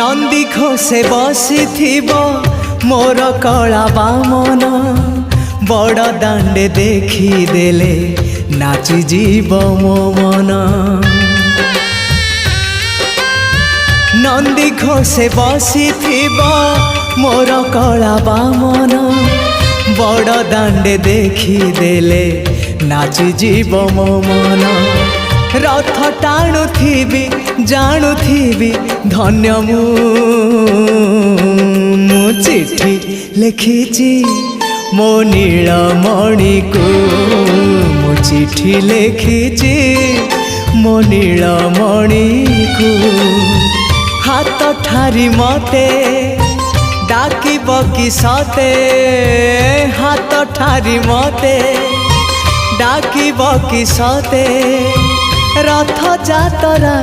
नंदी घोषे बसी मोर कला बामन बड़ दांडे देखी देले नाची जीव मो मन। नंदी घोषे बसी मोर कला बामन बड़ दांडे देखी देले नाची जीव मो मन। रथ टाणुथिबी जाणुथिबी धन्य मु चिठी लिखिची मो नीलमणि को मु चिठी लिखिची मो नीलमणि को। हाथ ठारी मते डाकिब कि सते हाथ ठारी मते डाकिब कि सते रथ जातरा।